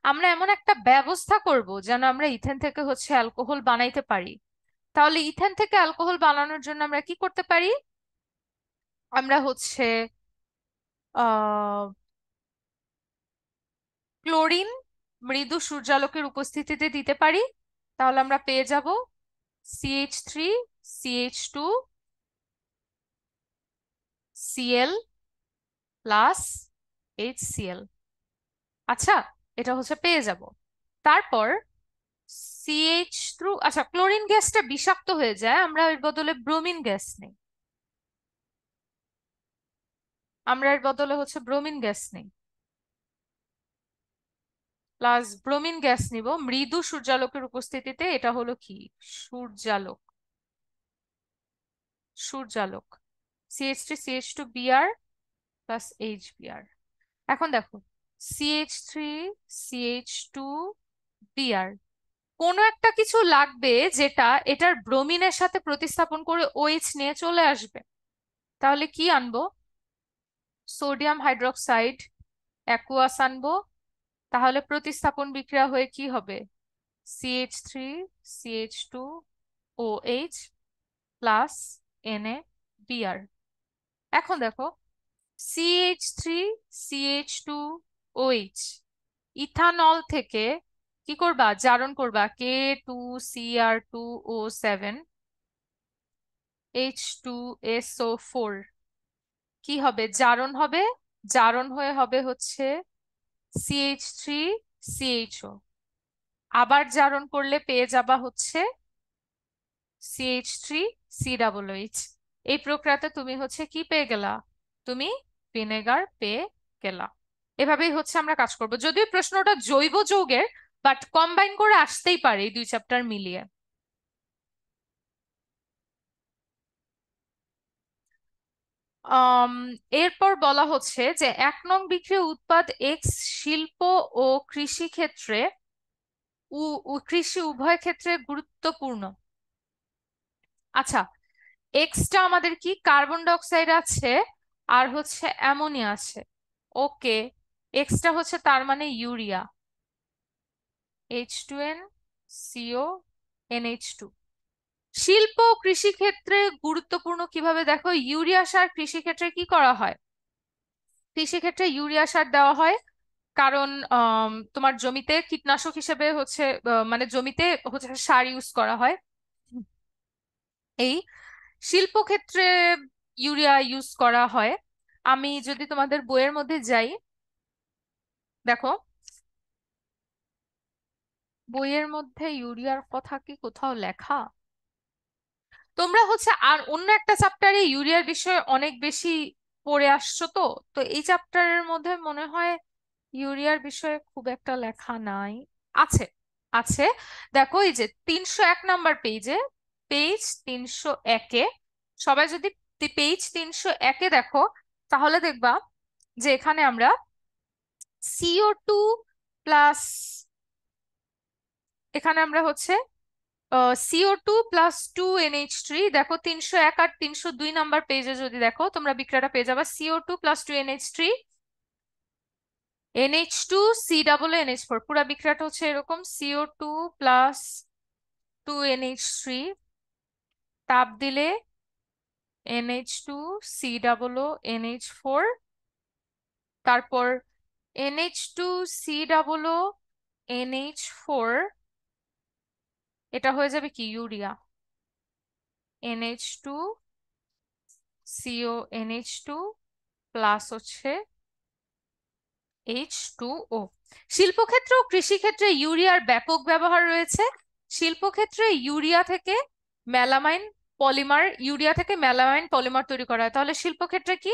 [SPEAKER 1] আমরা এমন একটা ব্যবস্থা করব যেন আমরা ইথেন থেকে হচ্ছে অ্যালকোহল বানাইতে পারি। তাহলে ইথেন থেকে অ্যালকোহল বানানোর জন্য আমরা কি করতে পারি? আমরা হচ্ছে আহ ক্লোরিন মৃদু সূর্যালোকের উপস্থিতিতে দিতে পারি। তাহলে আমরা পেয়ে যাব CH3CH2Cl প্লাস HCl। আচ্ছা, এটা হচ্ছে পেয়ে যাব। তারপর আচ্ছা, ক্লোরিন গ্যাসটা বিষাক্ত হয়ে যায়, আমরা এর বদলে ব্রোমিন গ্যাস নেই। আমরা এর বদলে হচ্ছে ব্রোমিন গ্যাস নেই, প্লাস ব্রোমিন গ্যাস নিব মৃদু সূর্যালোকের উপস্থিতিতে। এটা হলো কি? সূর্যালোক। সূর্যালোক, CH3CH2Br প্লাস HBr। এখন দেখো, CH3CH2Br, কোনো একটা কিছু লাগবে যেটা এটার ব্রোমিনের সাথে প্রতিস্থাপন করে OH নিয়ে চলে আসবে। তাহলে কি আনবো? সোডিয়াম হাইড্রোক্সাইড অ্যাকুয়াস আনবো। তাহলে প্রতিস্থাপন বিক্রিয়া হয়ে কি হবে? CH3CH2OH plus NaBr। এখন দেখো, CH3CH2OH ইথানল থেকে কি করবা? জারণ করবা K2Cr2O7 H2SO4। কি হবে? জারণ হবে। জারণ হয়ে হবে হচ্ছে CH3CHO। আবার জারণ করলে পেয়ে যাবা হচ্ছে CH3COOH। এই প্রক্রিয়াতে তুমি হচ্ছে কি পেয়ে গেলা? তুমি ভিনেগার পেয়ে গেলা। এভাবেই হচ্ছে আমরা কাজ করব। যদিও প্রশ্নটা জৈব যৌগের, বাট কম্বাইন করে আসতেই পারে এই 2 চ্যাপ্টার মিলিয়ে। আম, এরপর বলা হচ্ছে যে 1 নং বিক্রিয়া উৎপাদ এক্স শিল্প ও কৃষি ক্ষেত্রে কৃষি উভয় ক্ষেত্রে গুরুত্বপূর্ণ। আচ্ছা, এক্সটা আমাদের কি? কার্বন ডাই অক্সাইড আছে আর হচ্ছে অ্যামোনিয়া আছে। ওকে, এক্সটা হচ্ছে তার মানে ইউরিয়া, H2NCO NH2। শিল্প ও কৃষি ক্ষেত্রে গুরুত্বপূর্ণ কিভাবে দেখো, ইউরিয়া সার কৃষি ক্ষেত্রে কি করা হয়? কৃষি ক্ষেত্রে ইউরিয়া সার দেওয়া হয় কারণ তোমার জমিতে কীটনাশক হিসেবে হচ্ছে মানে জমিতে হচ্ছে সার ইউজ করা হয়। এই শিল্পক্ষেত্রে ইউরিয়া ইউজ করা হয়। আমি যদি তোমাদের বইয়ের মধ্যে যাই, দেখো বইয়ের মধ্যে ইউরিয়ার কথা কি কোথাও লেখা? তোমরা হচ্ছে আর অন্য একটা চ্যাপ্টারে ইউরিয়ার বিষয়ে অনেক বেশি পড়ে আসছো, তো তো এই চ্যাপ্টারের মধ্যে মনে হয় ইউরিয়ার বিষয়ে খুব একটা লেখা নাই। আছে, আছে। দেখো এই যে 301 নাম্বার পেজে, পেজ 301-এ, সবাই যদি পেজ 301-এ দেখো, তাহলে দেখবা যে এখানে আমরা CO2 প্লাস, এখানে আমরা হচ্ছে CO2 + 2 NH3, দেখো 301 আর 302 নাম্বার পেজে যদি দেখো তোমরা বিক্রিয়াটা পেয়ে যাবে। CO2 + 2 NH3, NH2 C+NH4, পুরা বিক্রিয়াটা হচ্ছে এরকম, CO2 + 2 NH3, তাপ দিলে NH2 C+NH4, তারপর NH2 C+NH4, এটা হয়ে যাবে কি urea, NH2 CO NH2 plus হচ্ছে H2O। শিল্পক্ষেত্র ও কৃষিক্ষেত্রে ইউরিয়ার ব্যাপক ব্যবহার রয়েছে। শিল্পক্ষেত্রে ইউরিয়া থেকে মেলামাইন পলিমার তৈরি করা হয়। তাহলে শিল্পক্ষেত্রে কি?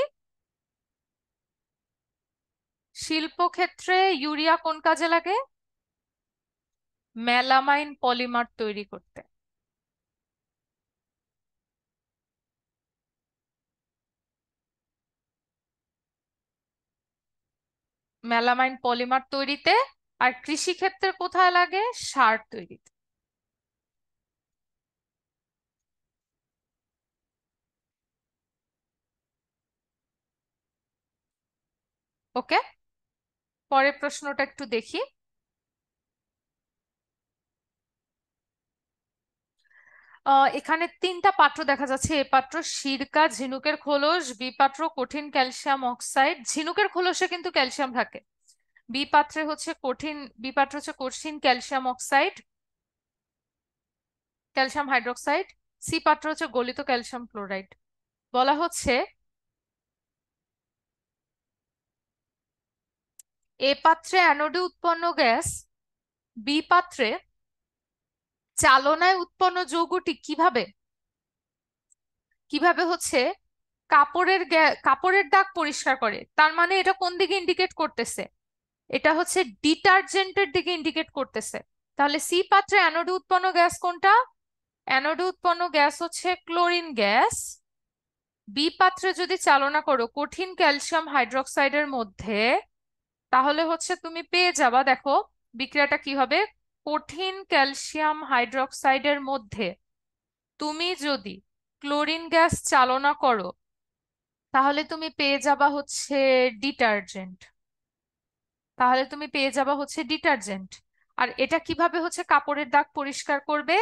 [SPEAKER 1] শিল্পক্ষেত্রে ইউরিয়া কোন কাজে লাগে? মেলামাইন পলিমার তৈরি করতে। মেলামাইন পলিমার তৈরিতে। আর কৃষিক্ষেত্রে কোথায় লাগে? সার তৈরিতে। ওকে, পরের প্রশ্নটা একটু দেখি। এখানে 3টা পাত্র দেখা যাচ্ছে। এ পাত্র সিরকা, ঝিনুকের খোলস, বি পাত্র কঠিন ক্যালসিয়াম অক্সাইড। ঝিনুকের খোলসে কিন্তু ক্যালসিয়াম থাকে। বি পাত্র হচ্ছে কঠিন calcium oxide, calcium hydroxide. C পাত্র হচ্ছে গলিত ক্যালসিয়াম ক্লোরাইড। বলা হচ্ছে এ পাত্রে অ্যানোডে উৎপন্ন গ্যাস, বি পাত্রে চালনায় উৎপন্ন যৌগটি কিভাবে কিভাবে হচ্ছে কাপড়ের দাগ পরিষ্কার করে। তার মানে এটা কোন দিকে ইন্ডিকেট করতেছে? এটা হচ্ছে ডিটারজেন্টের দিকে ইন্ডিকেট করতেছে। তাহলে সি পাত্রে অ্যানোডে উৎপন্ন গ্যাস কোনটা? অ্যানোডে উৎপন্ন গ্যাস হচ্ছে ক্লোরিন গ্যাস। বি পাত্রে যদি চালনা করো কঠিন ক্যালসিয়াম হাইড্রোক্সাইডের মধ্যে, তাহলে হচ্ছে তুমি পেয়ে যাবা, দেখো বিক্রিয়াটা কি হবে। কঠিন ক্যালসিয়াম হাইড্রোক্সাইডের মধ্যে তুমি যদি ক্লোরিন গ্যাস চালনা করো, তাহলে তুমি পেয়ে যাবা হচ্ছে ডিটারজেন্ট। ডিটারজেন্ট। আর এটা কিভাবে হচ্ছে কাপড়ের দাগ পরিষ্কার করবে?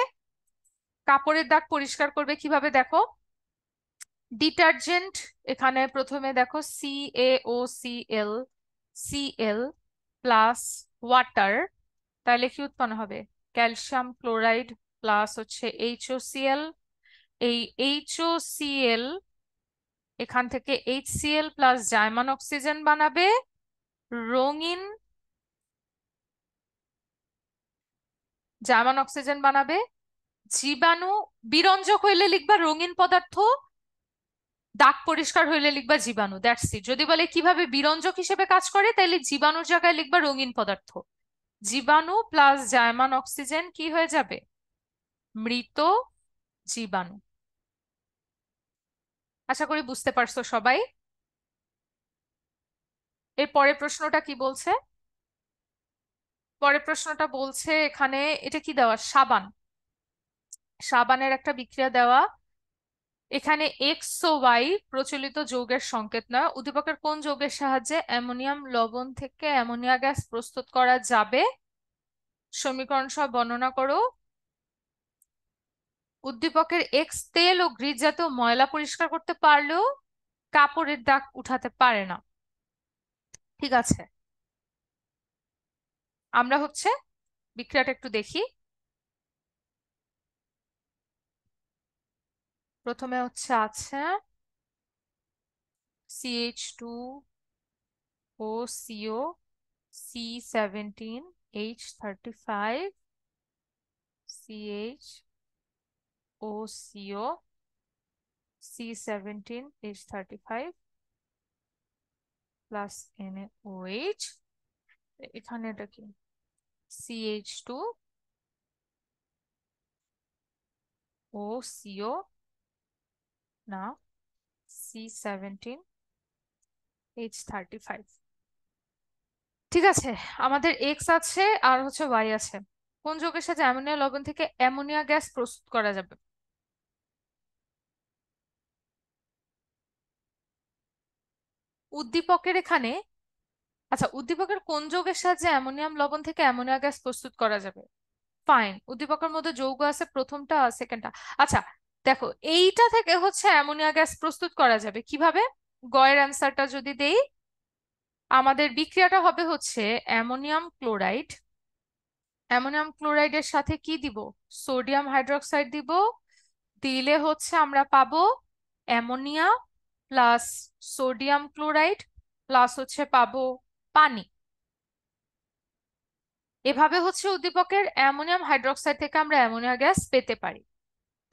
[SPEAKER 1] কাপড়ের দাগ পরিষ্কার করবে কিভাবে দেখো। ডিটারজেন্ট, এখানে প্রথমে দেখো CaOCl, Cl প্লাস ওয়াটার, তাহলে কি উৎপন্ন হবে? ক্যালসিয়াম ক্লোরাইড প্লাস হচ্ছে HOCl। এই HOCl এখান থেকে HCl প্লাস জার্মান অক্সিজেন বানাবে রঙিন, জার্মান অক্সিজেন বানাবে জীবাণু। বিরঞ্জক হইলে লিখবা রঙিন পদার্থ, দাগ পরিষ্কার হইলে লিখবা জীবাণু, দ্যাটস ইট। যদি বলে কিভাবে বিরঞ্জক হিসেবে কাজ করে, তাহলে জীবাণুর জায়গায় লিখবা রঙিন পদার্থ। জীবাণু প্লাস জার্মান অক্সিজেন কি হয়ে যাবে? মৃত জীবাণু। আশা করি বুঝতে পারছো সবাই। এর পরের প্রশ্নটা কি বলছে? পরের প্রশ্নটা বলছে এখানে, এটা কি দেওয়া? সাবান। সাবানের একটা বিক্রিয়া দেওয়া। এখানে এক্স ও ওয়াই প্রচলিত যৌগের সংকেত নয়। উদ্দীপকের কোন যৌগের সাহায্যে অ্যামোনিয়াম লবণ থেকে অ্যামোনিয়া গ্যাস প্রস্তুত করা যাবে? সমীকরণ সহ বর্ণনা করো। উদ্দীপকের এক্স তেল ও গ্রিজ জাতীয় ময়লা পরিষ্কার করতে পারলেও কাপড়ের দাগ উঠাতে পারে না। ঠিক আছে, আমরা হচ্ছে বিক্রিয়াটা একটু দেখি। প্রথমে হচ্ছে আছে CH2O CO C17H35 CHOCO C17H35 plus NaOH। এখানে এটা কি CH2OCO না C17H35। ঠিক আছে, আমাদের এক্স আছে আর হচ্ছে ওয়াই আছে। কোন যৌগের সাথে অ্যামোনিয়া লবণ থেকে অ্যামোনিয়া গ্যাস প্রস্তুত করা যাবে? উদ্দীপকের এখানে, আচ্ছা উদ্দীপকের কোন যৌগের সাহায্যে অ্যামোনিয়াম লবণ থেকে অ্যামোনিয়া গ্যাস প্রস্তুত করা যাবে? ফাইন, উদ্দীপকের মধ্যে যৌগ আছে প্রথমটা আর সেকেন্ডটা। আচ্ছা দেখো, এইটা থেকে হচ্ছে অ্যামোনিয়া গ্যাস প্রস্তুত করা যাবে কিভাবে? গয়ের অ্যান্সারটা যদি দেই, আমাদের বিক্রিয়াটা হবে হচ্ছে অ্যামোনিয়াম ক্লোরাইড। অ্যামোনিয়াম ক্লোরাইডের সাথে কি দিব? সোডিয়াম হাইড্রোক্সাইড দিব। দিলে হচ্ছে আমরা পাবো ammonia plus sodium chloride plus হচ্ছে পাবো পানি। এভাবে হচ্ছে উদ্দীপকের অ্যামোনিয়াম হাইড্রোক্সাইড থেকে আমরা অ্যামোনিয়া গ্যাস পেতে পারি।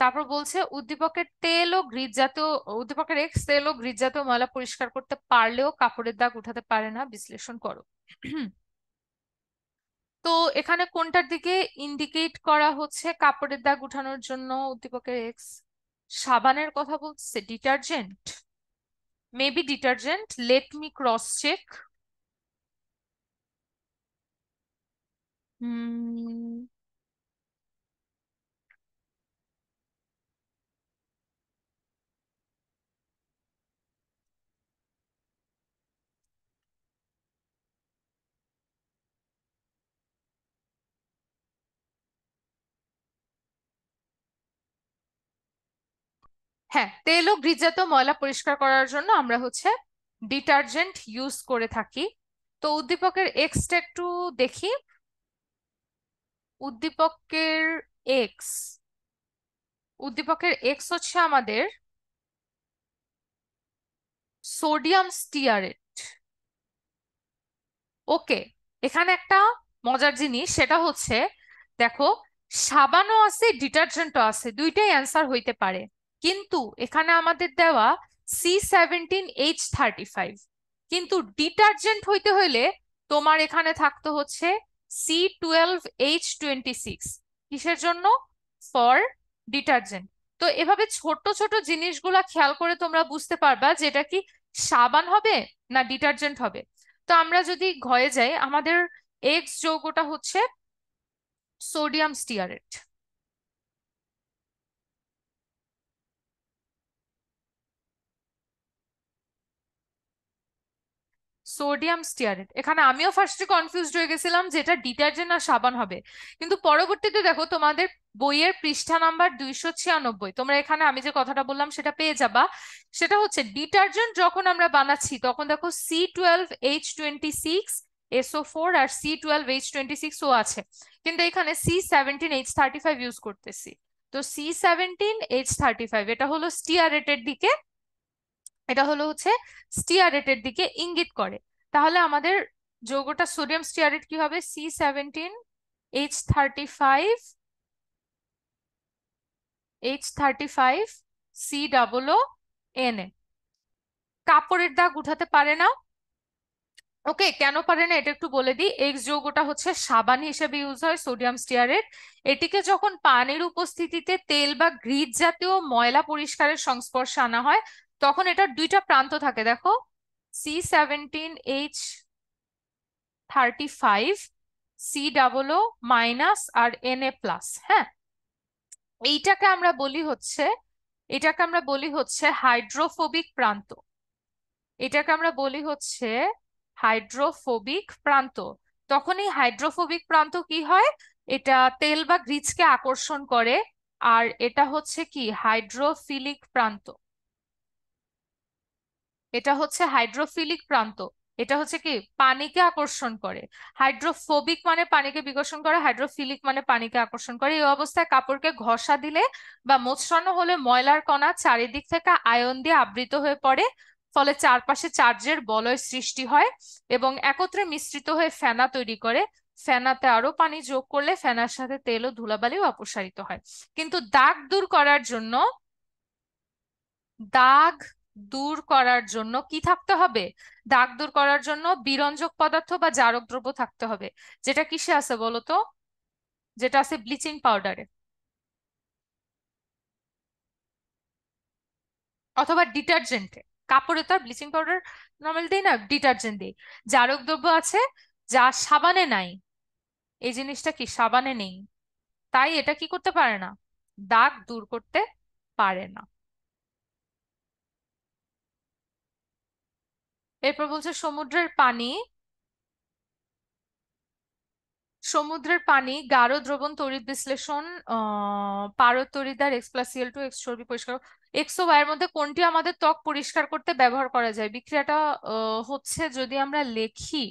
[SPEAKER 1] তারপর বলছে উদ্দীপকের তেল ও গ্রিজ জাতীয়, উদ্দীপকের এক্স তেল ও গ্রিজ জাতীয় ময়লা পরিষ্কার করতে পারলেও কাপড়ের দাগ উঠাতে পারে না, বিশ্লেষণ করো। তো এখানে কোনটার দিকে ইন্ডিকেট করা হচ্ছে কাপড়ের দাগ উঠানোর জন্য উদ্দীপকের এক্স? সাবানের কথা বলছে, detergent, maybe detergent, let me cross check. Hmm, হ্যাঁ, তেল ও গ্রিজ জাতীয় ময়লা পরিষ্কার করার জন্য আমরা হচ্ছে ডিটারজেন্ট ইউজ করে থাকি। তো উদ্দীপকের এক্সটা একটু দেখি। উদ্দীপকের এক্স, উদ্দীপকের এক্স হচ্ছে আমাদের সোডিয়াম স্টিয়ারেট। ওকে, এখানে একটা মজার জিনিস, সেটা হচ্ছে দেখো, সাবানও আছে ডিটারজেন্টও আছে, দুইটাই অ্যান্সার হইতে পারে। কিন্তু এখানে আমাদের দেওয়া C17H35, কিন্তু ডিটারজেন্ট হইতে হইলে তোমার এখানে থাকতো হচ্ছে C12H26। কিসের জন্য? For detergent. তো এভাবে ছোট ছোট জিনিসগুলা খেয়াল করে তোমরা বুঝতে পারবা যে এটা কি সাবান হবে না ডিটারজেন্ট হবে। তো আমরা যদি ঘয়ে যাই, আমাদের এক্স যৌগটা হচ্ছে সোডিয়াম স্টিয়ারেট। সোডিয়াম স্টিয়ারেট, এখানে আমিও ফার্স্টে কনফিউজড হয়ে গেছিলাম যে এটা ডিটারজেন্ট আর সাবান হবে, কিন্তু পরবর্তীতে দেখো তোমাদের বইয়ের পৃষ্ঠা নাম্বার 296 তোমরা এখানে আমি যে কথাটা বললাম সেটা পেয়ে যাবা। সেটা হচ্ছে ডিটারজেন্ট যখন আমরা বানাচ্ছি তখন দেখো C12H26SO4 আর C12H26O আছে, কিন্তু এখানে C17H35 ইউজ করতেছি। তো C17H35 এটা হলো স্টিয়ারেটের দিকে, এটা হলো হচ্ছে স্টিয়ারেটের দিকে ইঙ্গিত করে। তাহলে আমাদের যৌগটা সোডিয়াম স্টিয়ারেট কি হবে? C17H35 COO কাপড়ের দাগ উঠাতে পারে না। ওকে, কেন পারে না এটা একটু বলে দিই। এক্স যৌগটা হচ্ছে সাবান হিসেবে ইউজ হয়, সোডিয়াম স্টিয়ারেট। এটিকে যখন পানির উপস্থিতিতে তেল বা গ্রিজ জাতীয় ময়লা পরিষ্কারের সংস্পর্শে আনা হয় তখন এটার দুইটা প্রান্ত থাকে, দেখো C17H35 COO- আর Na+। হ্যাঁ, এইটাকে আমরা বলি হচ্ছে, এটাকে আমরা বলি হচ্ছে হাইড্রোফোবিক প্রান্ত। এটাকে আমরা বলি হচ্ছে হাইড্রোফোবিক প্রান্ত। তখন এই হাইড্রোফোবিক প্রান্ত কি হয়? এটা তেল বা গ্রিজকে আকর্ষণ করে। আর এটা হচ্ছে কি হাইড্রোফিলিক প্রান্ত। এটা হচ্ছে হাইড্রোফিলিক প্রান্ত। এটা হচ্ছে কি পানিকে আকর্ষণ করে। হাইড্রোফোবিক মানে পানিকে বিকর্ষণ করে, হাইড্রোফিলিক মানে পানিকে আকর্ষণ করে। এই অবস্থায় কাপড়কে ঘষা দিলে বা মোচড়ানো হলে ময়লার কণা চারিদিক থেকে আয়ন দিয়ে আবৃত হয়ে পড়ে, ফলে চারপাশে চার্জের বলয় সৃষ্টি হয় এবং একত্রে মিশ্রিত হয়ে ফেনা তৈরি করে। ফেনাতে আরো পানি যোগ করলে ফেনার সাথে তেল ও ধুলাবালিও অপসারিত হয়। কিন্তু দাগ দূর করার জন্য কি থাকতে হবে? দাগ দূর করার জন্য বিরঞ্জক পদার্থ বা জারক দ্রব্য থাকতে হবে। যেটা কিসে আছে বলো তো? যেটা আছে ব্লিচিং পাউডারে অথবা ডিটারজেন্টে। কাপড়ে তো আর ব্লিচিং পাউডার নর্মাল দিই না, ডিটারজেন্ট দিই। জারক দ্রব্য আছে যা সাবানে নাই। এই জিনিসটা কি সাবানে নেই, তাই এটা কি করতে পারে না? দাগ দূর করতে পারে না। এরপর বলছে সমুদ্রের পানি গাঢ় দ্রবণ তড়িৎ বিশ্লেষণ পারদ তড়িৎদ্বার X+Cl2 X চর্বি পরিষ্কার। এক্স ও ওয়াই এর মধ্যে কোনটি আমাদের ত্বক পরিষ্কার করতে ব্যবহার করা যায়? বিক্রিয়াটা হচ্ছে যদি আমরা লিখি,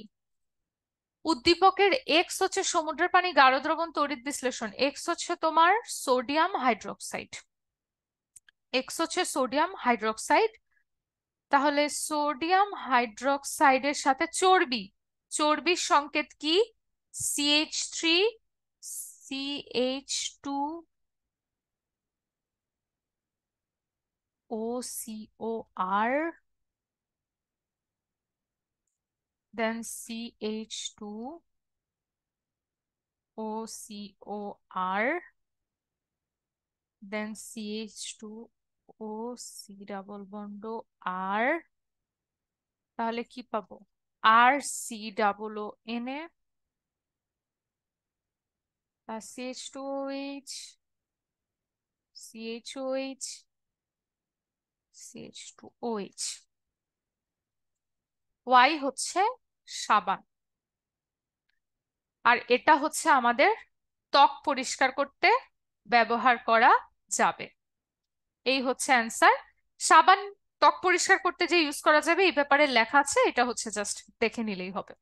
[SPEAKER 1] উদ্দীপকের এক্স হচ্ছে সমুদ্রের পানি গাঢ় দ্রবণ তড়িৎ বিশ্লেষণ, এক্স হচ্ছে তোমার সোডিয়াম হাইড্রোক্সাইড। তাহলে সোডিয়াম হাইড্রোক্সাইডের সাথে চর্বি, চর্বির সংকেত কি? CH3 CH2OCOR, then CH2OCOR, then CH2OC double bond R, তাহলে কি পাবো? RC=NA plus CH2OH, CHOH, CH2OH। Y হচ্ছে সাবান, আর এটা হচ্ছে আমাদের ত্বক পরিষ্কার করতে ব্যবহার করা যাবে। এই হচ্ছে অ্যান্সার। সাবান ত্বক পরিষ্কার করতে যে ইউজ করা যাবে এই ব্যাপারে লেখা আছে, এটা হচ্ছে জাস্ট দেখে নিলেই হবে।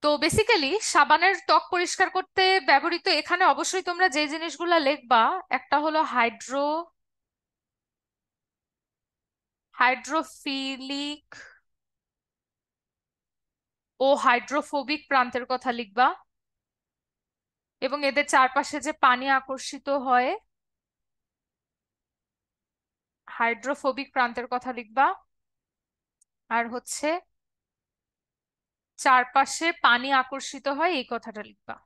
[SPEAKER 1] তো বেসিক্যালি সাবানের ত্বক পরিষ্কার করতে ব্যবহৃত, এখানে অবশ্যই তোমরা যে জিনিসগুলো লিখবা, একটা হলো হাইড্রোফিলিক ও হাইড্রোফোবিক প্রান্তের কথা লিখবা, এবং এদের চারপাশে যে পানি আকর্ষিত হয়, হাইড্রোফোবিক প্রান্তের কথা লিখবা। আর হচ্ছে চারপাশে পানি আকর্ষিত হয় এই কথাটা লিখবা।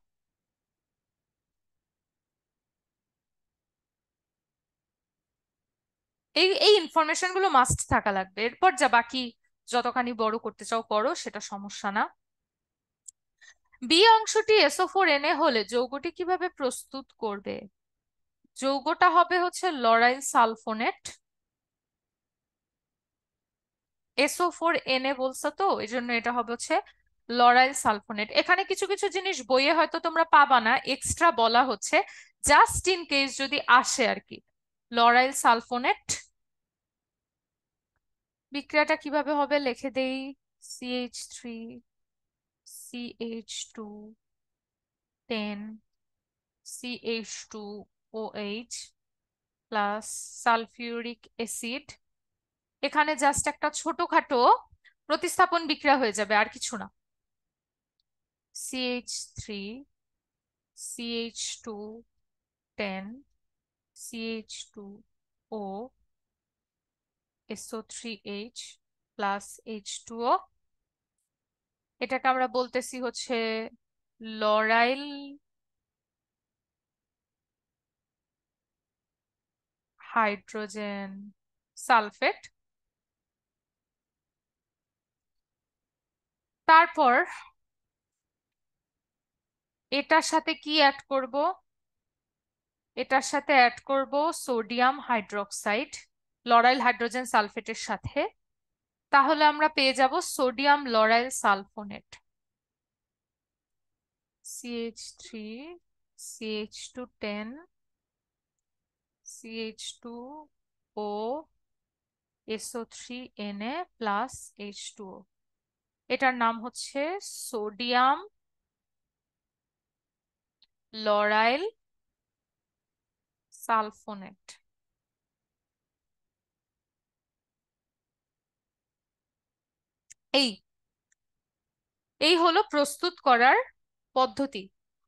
[SPEAKER 1] এই এই ইনফরমেশন গুলো মাস্ট থাকা লাগবে। এরপর যা বাকি যতখানি বড় করতে চাও করো, সেটা সমস্যা না। বি অংশটি SO4Na হলে যৌগটি কিভাবে প্রস্তুত করবে? যৌগটা হবে হচ্ছে লরাইল সালফোনেট। SO4Na বলছো তো, এই জন্য এটা হবে হচ্ছে লরাইল সালফোনেট। এখানে কিছু কিছু জিনিস বইয়ে হয়তো তোমরা পাবা না, এক্সট্রা বলা হচ্ছে জাস্ট ইন কেস যদি আসে আর কি। Lauryl sulphonate. বিক্রিয়াটা কিভাবে হবে লিখে দেই। CH3 CH2 10 CH2OH plus sulphuric acid. এখানে জাস্ট একটা ছোটখাটো প্রতিস্থাপন বিক্রিয়া হয়ে যাবে, আর কিছু না। CH3 CH2 10 CH2O SO3H plus H2O। এটাকে আমরা বলতেছি হচ্ছে লরাইল হাইড্রোজেন সালফেট। তারপর এটার সাথে কি অ্যাড করব? এটার সাথে অ্যাড করব সোডিয়াম হাইড্রোক্সাইড লরাইল হাইড্রোজেন সালফেটের সাথে। তাহলে আমরা পেয়ে যাব sodium lauryl sulphonate. CH3 CH2 10 CH2O SO3Na plus H2O। এটার নাম হচ্ছে সোডিয়াম লরাইল সালফোনেট। এই এই হলো প্রস্তুত করার পদ্ধতি।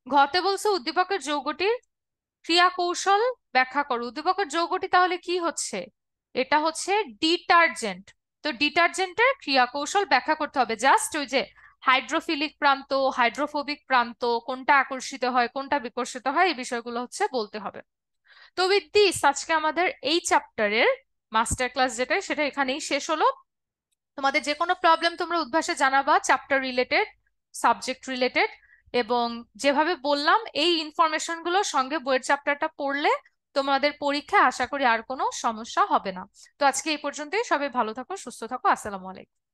[SPEAKER 1] ঘতে বলছে উদ্দীপকের যৌগটির ক্রিয়া কৌশল ব্যাখ্যা করো। উদ্দীপকের যৌগটি তাহলে কি হচ্ছে? এটা হচ্ছে ডিটারজেন্ট। তো ডিটারজেন্টের ক্রিয়া কৌশল ব্যাখ্যা করতে হবে। জাস্ট ওই যে হাইড্রোফিলিক প্রান্ত, হাইড্রোফোবিক প্রান্ত, কোনটা আকর্ষিত হয় কোনটা বিকর্ষিত হয়, এই বিষয়গুলো হচ্ছে বলতে হবে। তো উইথ দিস আজকে আমাদের এই চ্যাপ্টারের মাস্টার ক্লাস যেটা সেটা এখানেই শেষ হলো। তোমাদের যে কোনো প্রবলেম তোমরা উদ্ভাসে জানাবা, চ্যাপ্টার রিলেটেড, সাবজেক্ট রিলেটেড। এবং যেভাবে বললাম এই ইনফরমেশন গুলো সঙ্গে বইয়ের চ্যাপ্টারটা পড়লে তোমাদের পরীক্ষায় আশা করি আর কোনো সমস্যা হবে না। তো আজকে এই পর্যন্তই। সবাই ভালো থাকো, সুস্থ থাকো। আসসালামু আলাইকুম।